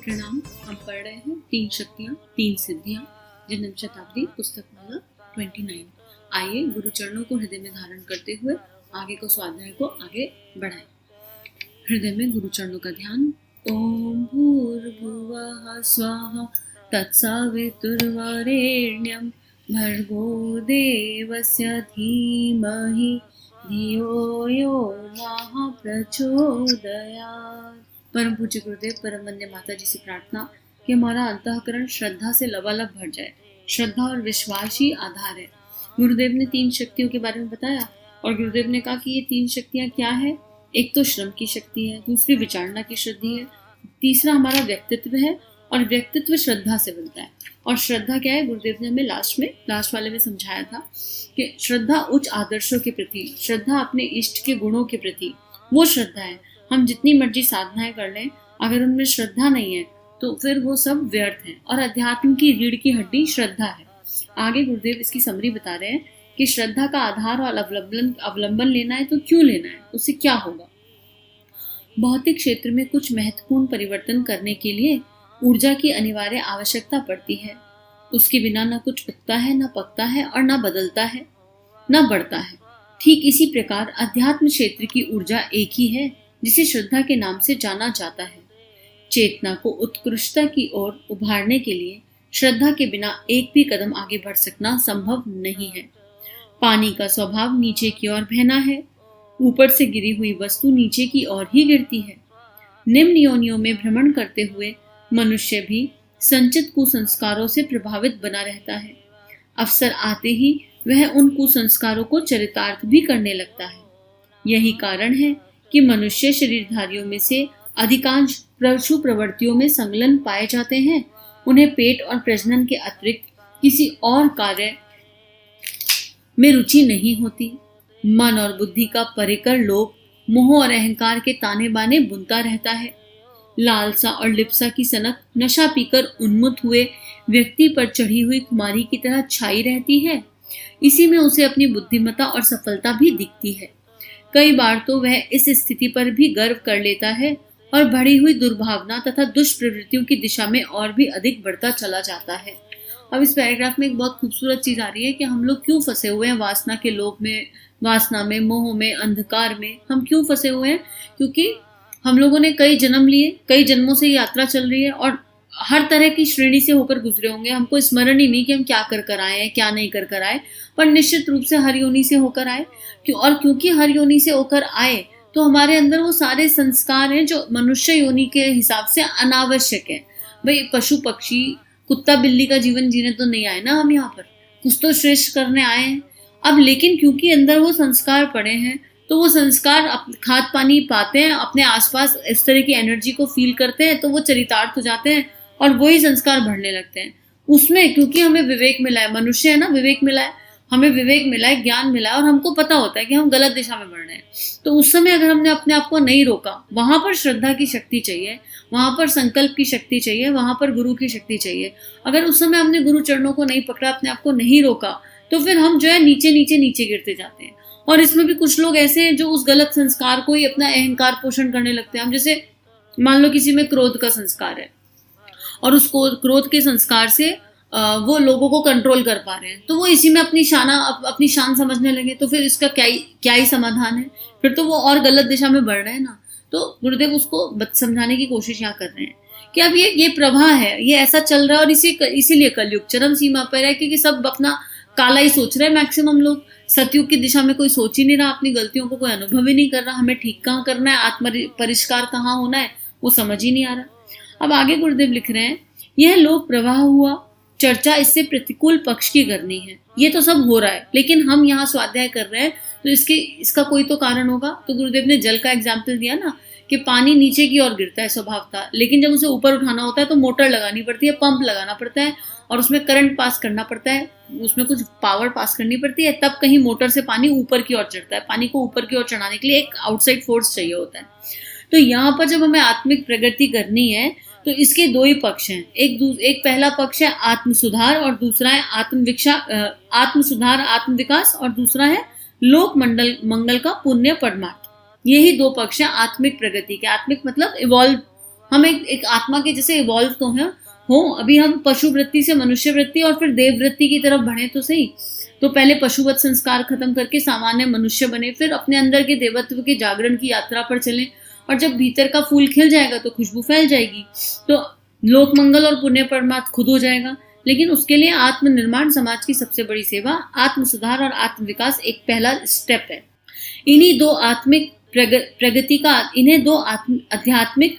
प्रणाम। हम पढ़ रहे हैं तीन शक्तियाँ तीन सिद्धियाँ, जन्म शताब्दी पुस्तक माला 29। आइए गुरु चरणों को हृदय में धारण करते हुए आगे को स्वाध्याय को आगे बढ़ाएं। हृदय में गुरु चरणों का ध्यान। ओम भूर्भुवः स्वः तत्सवितुर्वरेण्यं भर्गो देवस्य धीमहि धियो यो नः प्रचोदयात्। परम पूज्य गुरुदेव परम वंद्य माता जी से प्रार्थना कि हमारा अंतःकरण श्रद्धा से लबालब भर जाए। श्रद्धा और विश्वास ही आधार है। गुरुदेव ने तीन शक्तियों के बारे में बताया और गुरुदेव ने कहा कि ये तीन शक्तियाँ क्या है। एक तो श्रम की शक्ति है, दूसरी विचारणा की शक्ति है, तीसरा हमारा व्यक्तित्व है और व्यक्तित्व श्रद्धा से बनता है। और श्रद्धा क्या है, गुरुदेव ने हमें लास्ट वाले में समझाया था कि श्रद्धा उच्च आदर्शों के प्रति, श्रद्धा अपने इष्ट के गुणों के प्रति, वो श्रद्धा है। हम जितनी मर्जी साधनाएं कर लें, अगर उनमें श्रद्धा नहीं है तो फिर वो सब व्यर्थ है। और अध्यात्म की रीढ़ की हड्डी श्रद्धा है। आगे गुरुदेव इसकी समरी बता रहे हैं कि श्रद्धा का आधार और अवलंबन लेना है तो क्यों लेना है, उससे क्या होगा। भौतिक क्षेत्र में कुछ महत्वपूर्ण परिवर्तन करने के लिए ऊर्जा की अनिवार्य आवश्यकता पड़ती है। उसके बिना न कुछ उगता है, न पकता है और न बदलता है, न बढ़ता है। ठीक इसी प्रकार अध्यात्म क्षेत्र की ऊर्जा एक ही है जिसे श्रद्धा के नाम से जाना जाता है। चेतना को उत्कृष्टता की ओर उभारने के लिए श्रद्धा के बिना एक भी कदम आगे बढ़ सकना संभव नहीं है। पानी का स्वभाव नीचे की ओर बहना है। ऊपर से गिरी हुई वस्तु नीचे की ओर ही गिरती है। निम्न योनियों में भ्रमण करते हुए मनुष्य भी संचित कुसंस्कारों से प्रभावित बना रहता है। अवसर आते ही वह उन कुसंस्कारों को चरितार्थ भी करने लगता है। यही कारण है कि मनुष्य शरीरधारियों में से अधिकांश पशु प्रवृत्तियों में संलग्न पाए जाते हैं। उन्हें पेट और प्रजनन के अतिरिक्त किसी और कार्य में रुचि नहीं होती। मन और बुद्धि का परिकर लोभ, मोह और अहंकार के ताने बाने बुनता रहता है। लालसा और लिप्सा की सनक नशा पीकर उन्मुक्त हुए व्यक्ति पर चढ़ी हुई कुमारी की तरह छाई रहती है। इसी में उसे अपनी बुद्धिमत्ता और सफलता भी दिखती है। कई बार तो वह इस स्थिति पर भी गर्व कर लेता है और बढ़ी हुई दुर्भावना तथा दुष्प्रवृत्तियों की दिशा में और भी अधिक बढ़ता चला जाता है। अब इस पैराग्राफ में एक बहुत खूबसूरत चीज आ रही है कि हम लोग क्यों फंसे हुए हैं वासना के लोभ में, वासना में, मोह में, अंधकार में। हम क्यों फंसे हुए हैं? क्योंकि हम लोगों ने कई जन्म लिए, कई जन्मों से यात्रा चल रही है और हर तरह की श्रेणी से होकर गुजरे होंगे। हमको स्मरण ही नहीं कि हम क्या कर आए हैं, क्या नहीं कर आए, पर निश्चित रूप से हर योनि से होकर आए। और क्योंकि हर योनि से होकर आए तो हमारे अंदर वो सारे संस्कार हैं जो मनुष्य योनि के हिसाब से अनावश्यक है। भाई पशु पक्षी कुत्ता बिल्ली का जीवन जीने तो नहीं आए ना, हम यहाँ पर कुछ तो श्रेष्ठ करने आए हैं। अब लेकिन क्योंकि अंदर वो संस्कार पड़े हैं तो वो संस्कार खाद पानी पाते हैं, अपने आसपास इस तरह की एनर्जी को फील करते हैं तो वो चरितार्थ हो जाते हैं और वही संस्कार बढ़ने लगते हैं। उसमें क्योंकि हमें विवेक मिला है, मनुष्य है ना, विवेक मिला है, हमें विवेक मिला है, ज्ञान मिला है और हमको पता होता है कि हम गलत दिशा में बढ़ रहे हैं। तो उस समय अगर हमने अपने आप को नहीं रोका, वहां पर श्रद्धा की शक्ति चाहिए, वहां पर संकल्प की शक्ति चाहिए, वहां पर गुरु की शक्ति चाहिए। अगर उस समय हमने गुरु चरणों को नहीं पकड़ा, अपने आप को नहीं रोका, तो फिर हम जो है नीचे नीचे नीचे गिरते जाते हैं। और इसमें भी कुछ लोग ऐसे हैं जो उस गलत संस्कार को ही अपना अहंकार पोषण करने लगते हैं। हम जैसे मान लो किसी में क्रोध का संस्कार है और उस क्रोध के संस्कार से वो लोगों को कंट्रोल कर पा रहे हैं, तो वो इसी में अपनी शान समझने लगे, तो फिर इसका क्या ही समाधान है? फिर तो वो और गलत दिशा में बढ़ रहे हैं ना। तो गुरुदेव उसको समझाने की कोशिश यहाँ कर रहे हैं कि अब ये प्रवाह है, ये ऐसा चल रहा है और इसीलिए कलयुग चरम सीमा पर है क्योंकि सब अपना काला ही सोच रहे हैं। मैक्सिमम लोग सतयुग की दिशा में कोई सोच ही नहीं रहा, अपनी गलतियों को कोई अनुभव ही नहीं कर रहा, हमें ठीक कहाँ करना है, आत्म परिष्कार कहाँ होना है, वो समझ ही नहीं आ रहा। अब आगे गुरुदेव लिख रहे हैं, यह लोक प्रवाह हुआ, चर्चा इससे प्रतिकूल पक्ष की करनी है। ये तो सब हो रहा है लेकिन हम यहाँ स्वाध्याय कर रहे हैं तो इसका कोई तो कारण होगा। तो गुरुदेव ने जल का एग्जाम्पल दिया ना कि पानी नीचे की ओर गिरता है स्वभावतः, लेकिन जब उसे ऊपर उठाना होता है तो मोटर लगानी पड़ती है, पंप लगाना पड़ता है और उसमें करंट पास करना पड़ता है, उसमें कुछ पावर पास करनी पड़ती है, तब कहीं मोटर से पानी ऊपर की ओर चढ़ता है। पानी को ऊपर की ओर चढ़ाने के लिए एक आउटसाइड फोर्स चाहिए होता है। तो यहाँ पर जब हमें आत्मिक प्रगति करनी है तो इसके दो ही पक्ष हैं। एक पहला पक्ष है आत्म सुधार और दूसरा है आत्म सुधार आत्म विकास और दूसरा है लोक मंगल का पुण्य परमार्थ। यही दो पक्ष हैं आत्मिक प्रगति के। आत्मिक मतलब इवॉल्व हम एक आत्मा के जैसे इवॉल्व तो हैं हो, अभी हम पशु वृत्ति से मनुष्य वृत्ति और फिर देव वृत्ति की तरफ बढ़े तो सही। तो पहले पशुवत संस्कार खत्म करके सामान्य मनुष्य बने, फिर अपने अंदर के देवत्व के जागरण की यात्रा पर चलें, और जब भीतर का फूल खिल जाएगा तो खुशबू फैल जाएगी, तो लोक मंगल और पुण्य परमात्मा खुद हो जाएगा। लेकिन उसके लिए आत्मनिर्माण समाज की सबसे बड़ी सेवा, आत्म सुधार और आत्म विकास एक पहला स्टेप है। इन्हीं दो आध्यात्मिक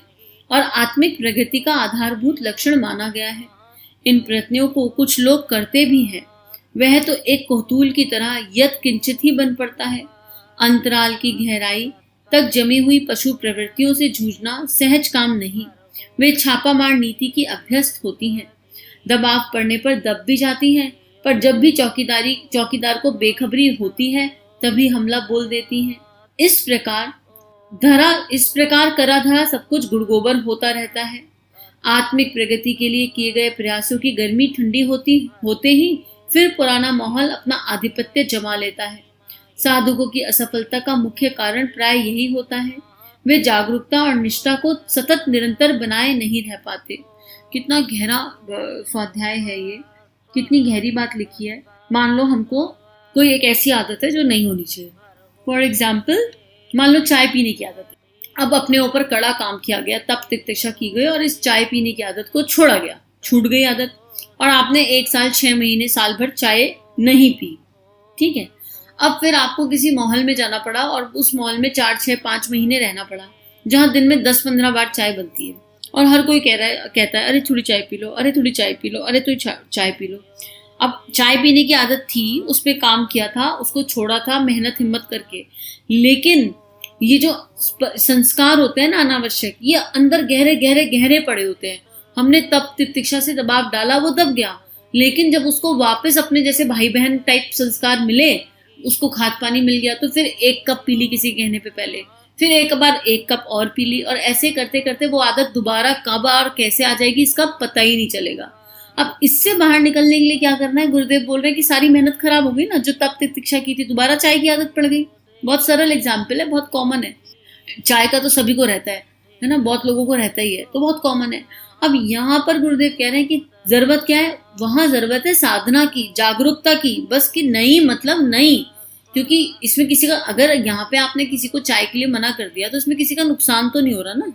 और आत्मिक प्रगति का आधारभूत लक्षण माना गया है। इन प्रयत्नों को कुछ लोग करते भी हैं, वह तो एक कोतूल की तरह यत किंचित ही बन पड़ता है। अंतराल की गहराई तक जमी हुई पशु प्रवृत्तियों से जूझना सहज काम नहीं। वे छापामार नीति की अभ्यस्त होती हैं, दबाव पड़ने पर दब भी जाती हैं, पर जब भी चौकीदार को बेखबरी होती है तभी हमला बोल देती हैं। इस प्रकार करा धरा सब कुछ गुड़गोबर होता रहता है। आत्मिक प्रगति के लिए किए गए प्रयासों की गर्मी ठंडी होते ही फिर पुराना माहौल अपना आधिपत्य जमा लेता है। साधुकों की असफलता का मुख्य कारण प्राय यही होता है, वे जागरूकता और निष्ठा को सतत निरंतर बनाए नहीं रह पाते। कितना गहरा स्वाध्याय है ये, कितनी गहरी बात लिखी है। मान लो हमको कोई एक ऐसी आदत है जो नहीं होनी चाहिए। फॉर एग्जाम्पल, मान लो चाय पीने की आदत है। अब अपने ऊपर कड़ा काम किया गया, तप तितिक्षा की गई और इस चाय पीने की आदत को छोड़ा गया, छूट गई आदत, और आपने 1 साल 6 महीने साल भर चाय नहीं पी। ठीक है, अब फिर आपको किसी माहौल में जाना पड़ा और उस माहौल में 4, 6, 5 महीने रहना पड़ा, जहाँ दिन में 10-15 बार चाय बनती है और हर कोई कहता है अरे थोड़ी चाय पी लो, अरे थोड़ी चाय पी लो, अरे थोड़ी चाय पी लो। अब चाय पीने की आदत थी, उस पर काम किया था, उसको छोड़ा था मेहनत हिम्मत करके, लेकिन ये जो संस्कार होते हैं ना अनावश्यक, ये अंदर गहरे गहरे गहरे पड़े होते हैं। हमने तप तितिक्षा से दबाव डाला, वो दब गया, लेकिन जब उसको वापस अपने जैसे भाई बहन टाइप संस्कार मिले, उसको खाद पानी मिल गया, तो फिर 1 कप पी ली किसी कहने पे पहले, फिर एक बार 1 कप और पी ली, और ऐसे करते करते वो आदत दोबारा कब और कैसे आ जाएगी इसका पता ही नहीं चलेगा। अब इससे बाहर निकलने के लिए क्या करना है? गुरुदेव बोल रहे हैं कि सारी मेहनत खराब हो गई ना, जो तप तितिक्षा की थी, दोबारा चाय की आदत पड़ गई। बहुत सरल एग्जाम्पल है, बहुत कॉमन है। चाय का तो सभी को रहता है ना, बहुत लोगों को रहता ही है, तो बहुत कॉमन है। अब यहाँ पर गुरुदेव कह रहे हैं कि जरूरत क्या है? वहां जरूरत है साधना की, जागरूकता की, बस कि नहीं मतलब नहीं। क्योंकि इसमें किसी का, अगर यहाँ पे आपने किसी को चाय के लिए मना कर दिया तो इसमें किसी का नुकसान तो नहीं हो रहा ना।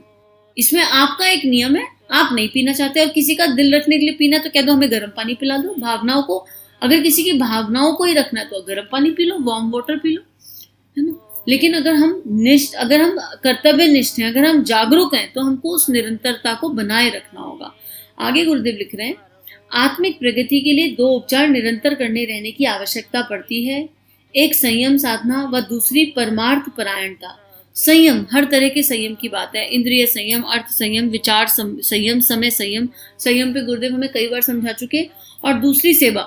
इसमें आपका एक नियम है, आप नहीं पीना चाहते और किसी का दिल रखने के लिए पीना, तो कह दो हमें गर्म पानी पिला दो। भावनाओं को, अगर किसी की भावनाओं को ही रखना है तो गर्म पानी P low, warm water P low, है ना। लेकिन अगर हम कर्तव्य निष्ठ हैं, अगर हम जागरूक हैं, तो हमको उस निरंतरता को बनाए रखना होगा। आगे गुरुदेव लिख रहे हैं, आत्मिक प्रगति के लिए 2 उपचार निरंतर करने रहने की आवश्यकता पड़ती है। एक संयम साधना व दूसरी परमार्थ परायणता। संयम, हर तरह के संयम की बात है, इंद्रिय संयम, अर्थ संयम, विचार संयम, समय संयम। संयम पे गुरुदेव हमें कई बार समझा चुके। और दूसरी सेवा,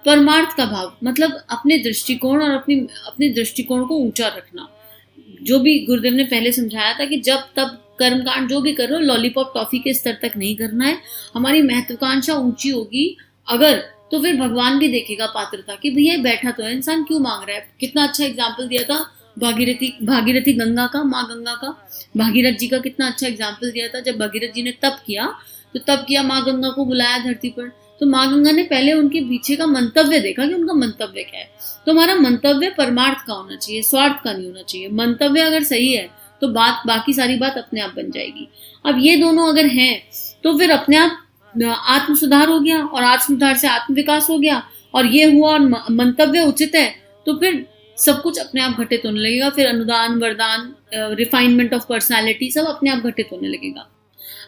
परमार्थ का भाव, मतलब अपने दृष्टिकोण और अपने दृष्टिकोण को ऊंचा रखना। जो भी गुरुदेव ने पहले समझाया था कि जब तब कर्मकांड जो भी कर रहे हो, लॉलीपॉप टॉफी के स्तर तक नहीं करना है। हमारी महत्वाकांक्षा ऊंची होगी अगर, तो फिर भगवान भी देखेगा पात्रता कि भैया बैठा तो है इंसान, क्यों मांग रहा है। कितना अच्छा एग्जाम्पल दिया था भागीरथी गंगा का, माँ गंगा का, भागीरथ जी का कितना अच्छा एग्जाम्पल दिया था। जब भागीरथ जी ने तप किया, माँ गंगा को बुलाया धरती पर, तो माँ गंगा ने पहले उनके पीछे का मंतव्य देखा कि उनका मंतव्य क्या है। तो हमारा मंतव्य परमार्थ का होना चाहिए, स्वार्थ का नहीं होना चाहिए। मंतव्य अगर सही है तो बाकी सारी बात अपने आप बन जाएगी। अब ये दोनों अगर हैं तो फिर अपने आप आत्म सुधार हो गया, और आत्म सुधार से आत्म विकास हो गया, और ये हुआ, और मंतव्य उचित है, तो फिर सब कुछ अपने आप घटित होने लगेगा। फिर अनुदान, वरदान, रिफाइनमेंट ऑफ पर्सनालिटी सब अपने आप घटित होने लगेगा।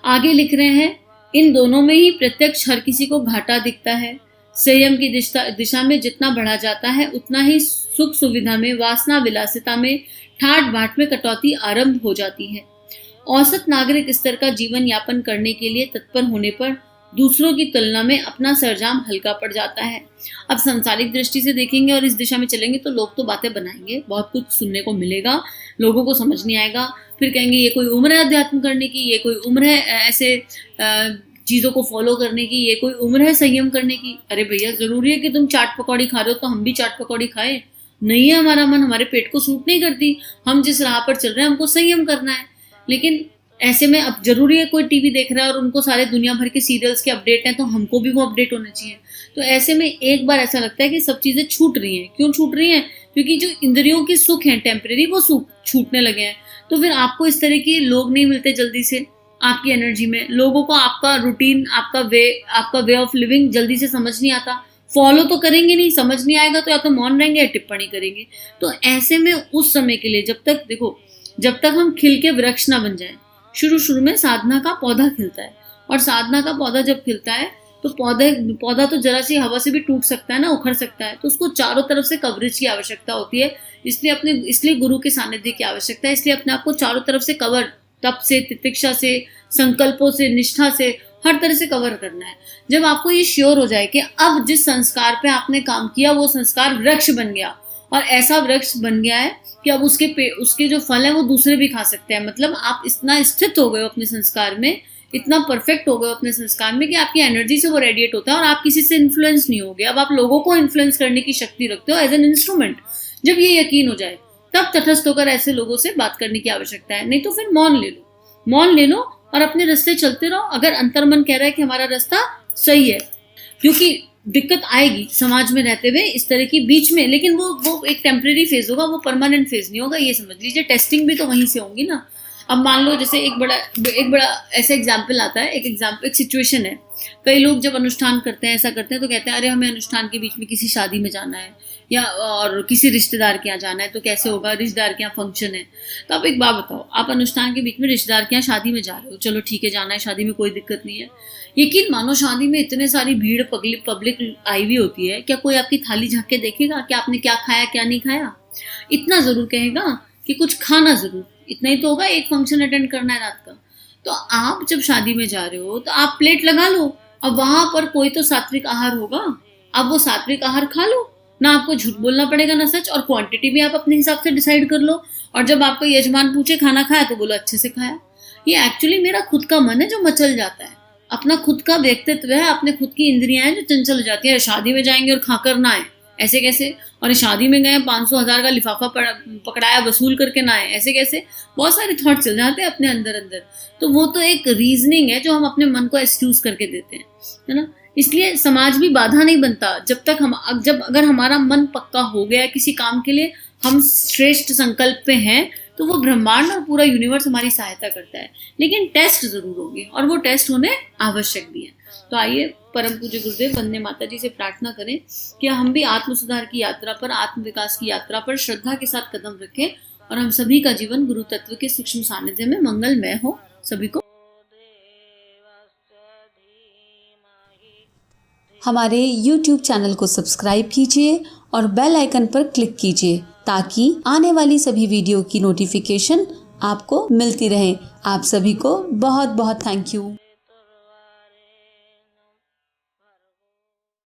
आगे लिख रहे हैं, इन दोनों में ही प्रत्यक्ष हर किसी को घाटा दिखता है। संयम की दिशा में जितना बढ़ा जाता है, उतना ही सुख सुविधा में, वासना विलासिता में, ठाट बाट में कटौती आरंभ हो जाती है। औसत नागरिक स्तर का जीवन यापन करने के लिए तत्पर होने पर दूसरों की तुलना में अपना सरंजाम हल्का पड़ जाता है। अब सांसारिक दृष्टि से देखेंगे और इस दिशा में चलेंगे तो लोग तो बातें बनाएंगे, बहुत कुछ सुनने को मिलेगा, लोगों को समझ नहीं आएगा, फिर कहेंगे ये कोई उम्र है अध्यात्म करने की, ये कोई उम्र है ऐसे चीजों को फॉलो करने की, ये कोई उम्र है संयम करने की। अरे भैया, जरूरी है कि तुम चाट पकौड़ी खा रहे हो तो हम भी चाट पकौड़ी खाए? नहीं है, हमारा मन हमारे पेट को सूट नहीं करती, हम जिस राह पर चल रहे हैं हमको संयम करना है। लेकिन ऐसे में अब जरूरी है कोई टीवी देख रहा है और उनको सारे दुनिया भर के सीरियल्स के अपडेट हैं, तो हमको भी वो अपडेट होने चाहिए। तो ऐसे में एक बार ऐसा लगता है कि सब चीजें छूट रही हैं। क्यों छूट रही हैं? क्योंकि जो इंद्रियों के सुख हैं टेम्परेरी, वो सुख छूटने लगे हैं। तो फिर आपको इस तरह के लोग नहीं मिलते जल्दी से आपकी एनर्जी में। लोगों को आपका रूटीन, आपका वे ऑफ लिविंग जल्दी से समझ नहीं आता। फॉलो तो करेंगे नहीं, समझ नहीं आएगा तो या तो मौन रहेंगे या टिप्पणी करेंगे। तो ऐसे में उस समय के लिए जब तक हम खिल के वृक्ष ना बन जाए, शुरू में साधना का पौधा खिलता है, और साधना का पौधा जब खिलता है तो पौधा तो जरा सी हवा से भी टूट सकता है ना, उखड़ सकता है। तो उसको चारों तरफ से कवरेज की आवश्यकता होती है। इसलिए गुरु के सानिध्य की आवश्यकता है। इसलिए अपने आप को चारों तरफ से कवर, तप से, तितिक्षा से, संकल्पों से, निष्ठा से, हर तरह से कवर करना है। जब आपको ये श्योर हो जाए कि अब जिस संस्कार पे आपने काम किया वो संस्कार वृक्ष बन गया, और ऐसा वृक्ष बन गया है कि अब उसके जो फल है वो दूसरे भी खा सकते हैं। मतलब आप इतना स्थित हो गए हो अपने संस्कार में, इतना परफेक्ट हो गए अपने संस्कार में कि आपकी एनर्जी से वो रेडिएट होता है और आप किसी से इन्फ्लुएंस नहीं हो गए। अब आप लोगों को इन्फ्लुएंस करने की शक्ति रखते हो एज एन इंस्ट्रूमेंट। जब ये यकीन हो जाए तब तटस्थ होकर ऐसे लोगों से बात करने की आवश्यकता है। नहीं तो फिर मौन ले लो और अपने रास्ते चलते रहो। अगर अंतर्मन कह रहा है कि हमारा रास्ता सही है, क्योंकि दिक्कत आएगी समाज में रहते हुए इस तरह की बीच में, लेकिन वो एक टेम्परेरी फेज होगा, वो परमानेंट फेज नहीं होगा, ये समझ लीजिए। टेस्टिंग भी तो वहीं से होंगी ना। अब मान लो जैसे एक बड़ा ऐसा एग्जाम्पल आता है, एक सिचुएशन है। कई लोग जब अनुष्ठान करते हैं, ऐसा करते हैं, तो कहते हैं अरे हमें अनुष्ठान के बीच में किसी शादी में जाना है या और किसी रिश्तेदार के यहाँ जाना है, तो कैसे होगा, रिश्तेदार के यहाँ फंक्शन है। तो आप एक बात बताओ, आप अनुष्ठान के बीच में रिश्तेदार के यहाँ शादी में जा रहे हो, चलो ठीक है जाना है शादी में, कोई दिक्कत नहीं है। यकीन मानो शादी में इतने सारी भीड़ पब्लिक आई हुई होती है, क्या कोई आपकी थाली झाँक के देखेगा कि आपने क्या खाया क्या नहीं खाया? इतना जरूर कहेगा कि कुछ खाना जरूर, इतना ही तो होगा, एक फंक्शन अटेंड करना है रात का। तो आप जब शादी में जा रहे हो तो आप प्लेट लगा लो, अब वहां पर कोई तो सात्विक आहार होगा, आप वो सात्विक आहार खा लो ना, आपको झूठ बोलना पड़ेगा ना सच, और क्वांटिटी भी आप अपने हिसाब से डिसाइड कर लो। और जब आपका यजमान पूछे खाना खाया तो बोलो अच्छे से खाया। ये एक्चुअली मेरा खुद का मन है जो मचल जाता है, अपना खुद का व्यक्तित्व है, अपने खुद की इंद्रियां हैं जो चंचल हो जाती है। शादी में जाएंगे और खाकर ना आए, ऐसे कैसे? और शादी में गए 500,000 का लिफाफा पकड़ाया, वसूल करके ना आए, ऐसे कैसे? बहुत सारे थॉट चल जाते हैं अपने अंदर। तो वो तो एक रीजनिंग है जो हम अपने मन को एक्सक्यूज करके देते हैं, है ना। इसलिए समाज भी बाधा नहीं बनता अगर हमारा मन पक्का हो गया किसी काम के लिए, हम श्रेष्ठ संकल्प पे हैं, तो वो ब्रह्मांड और पूरा यूनिवर्स हमारी सहायता करता है। लेकिन टेस्ट जरूर होंगे और वो टेस्ट होने आवश्यक भी है। तो आइए परम पूज्य गुरुदेव वंदे माता जी से प्रार्थना करें कि हम भी आत्म सुधार की यात्रा पर, आत्म विकास की यात्रा पर श्रद्धा के साथ कदम रखें और हम सभी का जीवन गुरु तत्व के सूक्ष्म सानिध्य में मंगलमय हो। सभी को हमारे YouTube चैनल को सब्सक्राइब कीजिए और बेल आइकन पर क्लिक कीजिए ताकि आने वाली सभी वीडियो की नोटिफिकेशन आपको मिलती रहे। आप सभी को बहुत बहुत थैंक यू।